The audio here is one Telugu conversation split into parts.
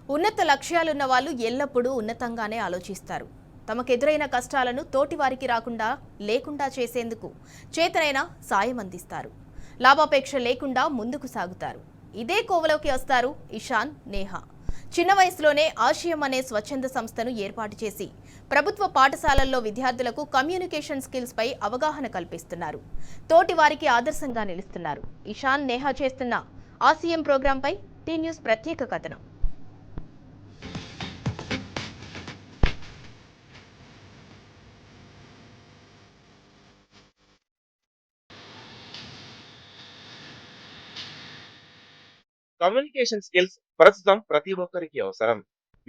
ఉన్నత లక్ష్యాలున్న వాళ్ళు ఎల్లప్పుడూ ఉన్నతంగానే ఆలోచిస్తారు. తమకెదురైన కష్టాలను తోటివారికి లేకుండా చేసేందుకు చేతనైన సాయం అందిస్తారు. లాభాపేక్ష లేకుండా ముందుకు సాగుతారు. ఇదే కోవలోకి వస్తారు ఇషాన్, నేహా. చిన్న వయసులోనే ఆశయం అనే స్వచ్ఛంద సంస్థను ఏర్పాటు చేసి ప్రభుత్వ పాఠశాలల్లో విద్యార్థులకు కమ్యూనికేషన్ స్కిల్స్ పై అవగాహన కల్పిస్తున్నారు. తోటి వారికి ఆదర్శంగా నిలుస్తున్నారు. ఇషాన్, నేహా చేస్తున్న ఆసియం ప్రోగ్రాంపై టీ న్యూస్ ప్రత్యేక కథనం. కమ్యూనికేషన్ స్కిల్స్ ప్రస్తుతం ప్రతి ఒక్కరికి అవసరం.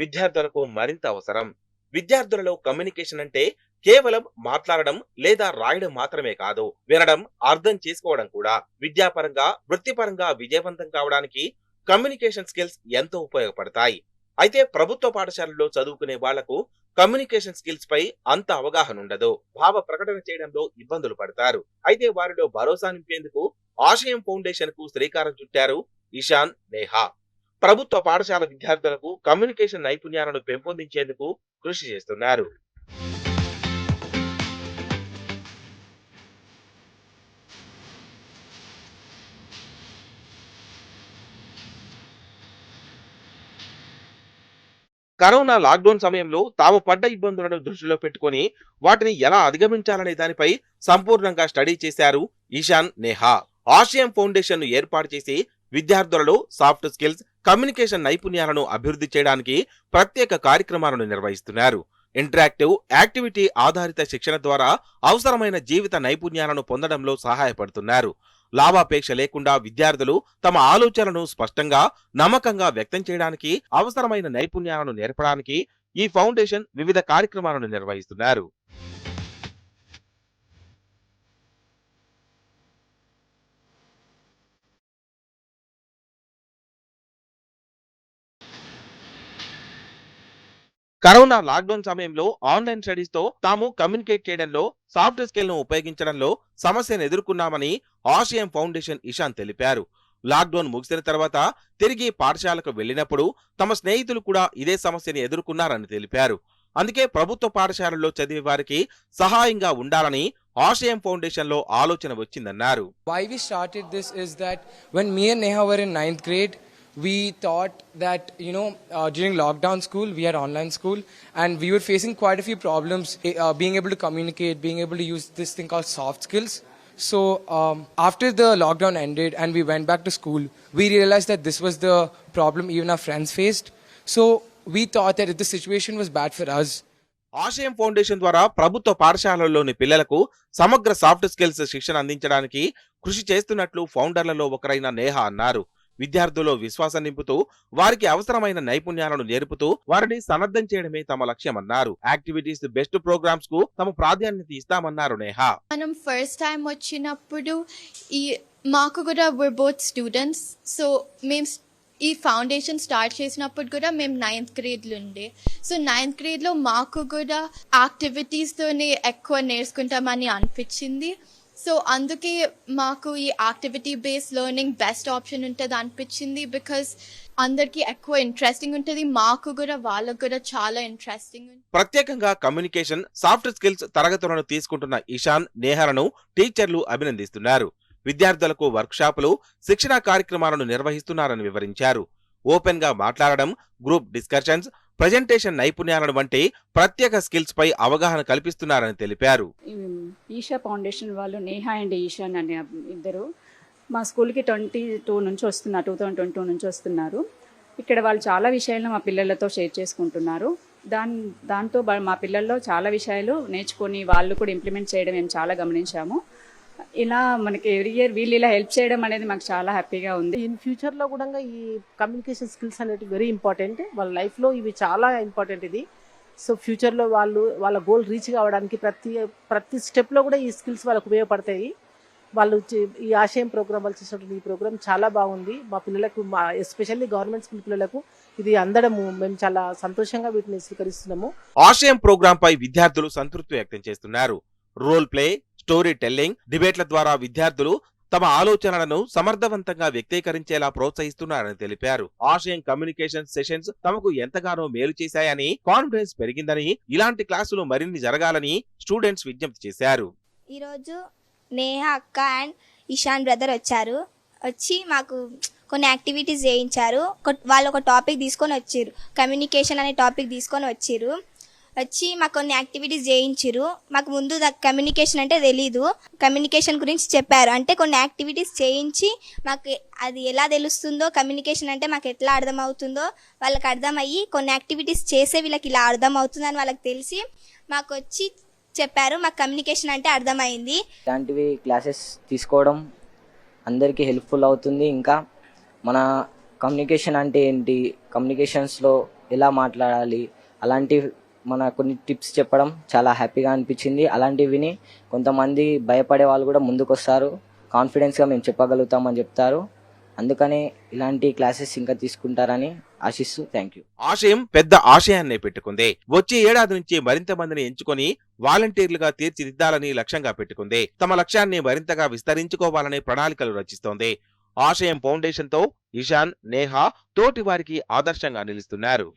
విద్యార్థులకు మరింత అవసరం. విద్యార్థులలో కమ్యూనికేషన్ అంటే కేవలం మాట్లాడడం లేదా రాయడం మాత్రమే కాదు, వినడం, అర్థం చేసుకోవడం కూడా. విద్యాపరంగా, వృత్తిపరంగా విజయవంతం కావడానికి కమ్యూనికేషన్ స్కిల్స్ ఎంతో ఉపయోగపడతాయి. అయితే ప్రభుత్వ పాఠశాలల్లో చదువుకునే వాళ్లకు కమ్యూనికేషన్ స్కిల్స్ పై అంత అవగాహన ఉండదు. భావ ప్రకటన చేయడంలో ఇబ్బందులు పడతారు. అయితే వారిలో భరోసా నింపేందుకు ఆశయం ఫౌండేషన్ కు శ్రీకారం చుట్టారు ఇషాన్, నేహా. ప్రభుత్వ పాఠశాల విద్యార్థులకు కమ్యూనికేషన్ నైపుణ్యాలను పెంపొందించేందుకు కృషి చేస్తున్నారు. కరోనా లాక్డౌన్ సమయంలో తాము పడ్డ ఇబ్బందులను దృష్టిలో పెట్టుకుని వాటిని ఎలా అధిగమించాలనే దానిపై సంపూర్ణంగా స్టడీ చేశారు ఇషాన్, నేహా. ఆశయం ఫౌండేషన్ ను ఏర్పాటు చేసి విద్యార్థులలో సాఫ్ట్ స్కిల్స్, కమ్యూనికేషన్ నైపుణ్యాలను అభివృద్ధి చేయడానికి ప్రత్యేక కార్యక్రమాలను నిర్వహిస్తున్నారు. ఇంటరాక్టివ్, యాక్టివిటీ ఆధారిత శిక్షణ ద్వారా అవసరమైన జీవిత నైపుణ్యాలను పొందడంలో సహాయపడుతున్నారు. లాభాపేక్ష లేకుండా విద్యార్థులు తమ ఆలోచనలను స్పష్టంగా, నమ్మకంగా వ్యక్తం చేయడానికి అవసరమైన నైపుణ్యాలను నేర్పడానికి ఈ ఫౌండేషన్ వివిధ కార్యక్రమాలను నిర్వహిస్తున్నారు. కరోనా లాక్డౌన్ సమయంలో ఆన్లైన్ స్టడీస్ తో తాము కమ్యూనికేట్ చేయడంలో, సాఫ్ట్ స్కిల్ ను ఉపయోగించడంలో సమస్యను ఎదుర్కొన్నామని ఆశయం ఫౌండేషన్ ఇషాన్ తెలిపారు. లాక్డౌన్ ముగిసిన తర్వాత తిరిగి పాఠశాలకు వెళ్లినప్పుడు తమ స్నేహితులు కూడా ఇదే సమస్యని ఎదుర్కొన్నారని తెలిపారు. అందుకే ప్రభుత్వ పాఠశాలల్లో చదివే వారికి సహాయంగా ఉండాలని ఆశయం ఫౌండేషన్ లో ఆలోచన వచ్చిందన్నారు. Why we started this is that when me and Neha were in 9th grade, we thought that during lockdown school we had online school and we were facing quite a few problems being able to communicate, being able to use this thing called soft skills. So after the lockdown ended and we went back to school, we realized that this was the problem even our friends faced. So we thought that if the situation was bad for us, ఆశయం ఫౌండేషన్ ద్వారా ప్రభుత్వ పాఠశాలల్లోని పిల్లలకు సమగ్ర సాఫ్ట్ స్కిల్స్ శిక్షణ అందించడానికి కృషి చేస్తున్నట్లు ఫౌండర్లలో ఒకరైన నేహా అన్నారు. విద్యార్థుల్లో విశ్వాసం నింపుతూ వారికి అవసరమైన నైపుణ్యాలను నేర్పుతూ వారిని సన్నద్ధం చేయడమే తమ లక్ష్యమన్నారు. యాక్టివిటీస్ బెస్ట్ ప్రోగ్రామ్స్ కు తమ ప్రాధాన్యత ఇస్తామన్నారు నేహా. మనం ఫస్ట్ టైం వచ్చినప్పుడు మాకు కూడా we're both students, సో మేము ఈ ఫౌండేషన్ స్టార్ట్ చేసినప్పుడు కూడా మేము 9th గ్రేడ్లో ఉండే. సో 9th గ్రేడ్లో మాకు కూడా యాక్టివిటీస్తోనే ఎక్కువ నేర్చుకుంటామని అనిపించింది. సో అందుకే మాకు ఈ activity based learning best option ఉంటుంది అనిపించింది. బికాస్ అందరికీ ఎక్కువ ఇంట్రెస్టింగ్ ఉంటుంది, మాకు కూడా వాళ్ళకు కూడా చాలా ఇంట్రెస్టింగ్ ఉంటుంది. ప్రత్యేకంగా కమ్యూనికేషన్, సాఫ్ట్ స్కిల్స్ తరగతులను తీసుకుంటున్న ఇషాన్, నేహాలను టీచర్లు అభినందిస్తున్నారు. విద్యార్థులకు వర్క్ షాపులు, శిక్షణా కార్యక్రమాలను నిర్వహిస్తున్నారని వివరించారు. ఓపెన్ గా మాట్లాడడం, గ్రూప్ డిస్కషన్స్, ప్రజెంటేషన్ నైపుణ్యాలను వంటి ప్రత్యేక స్కిల్స్ పై అవగాహన కల్పిస్తున్నారని తెలిపారు. ఈషా ఫౌండేషన్ వాళ్ళు నేహా అండ్ ఈషాన్ అనే ఇద్దరు మా స్కూల్కి 2022 నుంచి వస్తున్నారు. ఇక్కడ వాళ్ళు చాలా విషయాలను మా పిల్లలతో షేర్ చేసుకుంటున్నారు. దాంతో మా పిల్లల్లో చాలా విషయాలు నేర్చుకొని వాళ్ళు కూడా ఇంప్లిమెంట్ చేయడం మేము చాలా గమనించాము. ఇలా మనకి ఎవ్రీ ఇయర్ వీళ్ళు ఇలా హెల్ప్ చేయడం అనేది మాకు చాలా హ్యాపీగా ఉంది. ఇన్ ఫ్యూచర్లో కూడా ఈ కమ్యూనికేషన్ స్కిల్స్ అనేవి వెరీ ఇంపార్టెంట్. వాళ్ళ లైఫ్లో ఇవి చాలా ఇంపార్టెంట్ ఇది. సో ఫ్యూచర్లో వాళ్ళ గోల్ రీచ్ కావడానికి ప్రతి స్టెప్లో కూడా ఈ స్కిల్స్ వాళ్ళకు ఉపయోగపడతాయి. వాళ్ళు ఈ ఆశయం ప్రోగ్రామ్ వాళ్ళు చేసినటువంటి ఈ ప్రోగ్రామ్ చాలా బాగుంది. మా పిల్లలకు, ఎస్పెషల్లీ గవర్నమెంట్ స్కూల్ పిల్లలకు ఇది అందడము మేము చాలా సంతోషంగా వీటిని స్వీకరిస్తున్నాము. ఆశయం ప్రోగ్రామ్ పై విద్యార్థులు సంతృప్తి వ్యక్తం చేస్తున్నారు. రోల్ ప్లే, స్టోరీ టెల్లింగ్, డిబేట్ల ద్వారా విద్యార్థులు తమ ఆలోచనలను సమర్థవంతంగా వ్యక్తీకరించేలా ప్రోత్సహిస్తున్నారని తెలిపారు. ఆశయం కమ్యూనికేషన్ సెషన్స్ తమకు ఎంతగానో మేలు చేశాయని, కాన్ఫిడెన్స్ పెరిగిందని, ఇలాంటి క్లాసులు మరిన్ని జరగాలని స్టూడెంట్స్ విజ్ఞప్తి చేశారు. ఈరోజు నేహ అక్క అండ్ ఇషాన్ బ్రదర్ వచ్చి మాకు కొన్ని యాక్టివిటీస్ చేయించారు. వాళ్ళు ఒక టాపిక్ తీసుకొని వచ్చారు, కమ్యూనికేషన్ అనే టాపిక్ తీసుకొని వచ్చి మాకు కొన్ని యాక్టివిటీస్ చేయించారు. మాకు ముందు కమ్యూనికేషన్ అంటే తెలీదు, కమ్యూనికేషన్ గురించి చెప్పారు. అంటే కొన్ని యాక్టివిటీస్ చేయించి మాకు అది ఎలా తెలుస్తుందో, కమ్యూనికేషన్ అంటే మాకు ఎట్లా అర్థమవుతుందో వాళ్ళకి అర్థమయ్యి, కొన్ని యాక్టివిటీస్ చేసే వీళ్ళకి ఇలా అర్థమవుతుందని వాళ్ళకి తెలిసి మాకు వచ్చి చెప్పారు. మాకు కమ్యూనికేషన్ అంటే అర్థమైంది. ఇలాంటివి క్లాసెస్ తీసుకోవడం అందరికీ హెల్ప్ఫుల్ అవుతుంది. ఇంకా మన కమ్యూనికేషన్ అంటే ఏంటి, కమ్యూనికేషన్స్లో ఎలా మాట్లాడాలి, అలాంటి మన కొన్ని టిప్స్ చెప్పడం చాలా హ్యాపీగా అనిపించింది. అలాంటివి విని కొంతమంది భయపడే వాళ్ళు కూడా ముందుకు వస్తారు, కాన్ఫిడెన్స్గా మేము చెప్పగలుగుతామని చెప్తారు. అందుకనే ఇలాంటి క్లాసెస్ ఇంకా తీసుకుంటారని ఆశిస్తూ థ్యాంక్ యూ. ఆశయం పెద్ద ఆశయాన్నే పెట్టుకుంది. వచ్చే ఏడాది నుంచి మరింత మందిని ఎంచుకొని వాలంటీర్లుగా తీర్చిదిద్దాలని లక్ష్యంగా పెట్టుకుంది. తమ లక్ష్యాన్ని మరింతగా విస్తరించుకోవాలనే ప్రణాళికలు రచిస్తోంది. ఆశయం ఫౌండేషన్తో ఇషాన్, నేహ తోటి వారికి ఆదర్శంగా నిలుస్తున్నారు.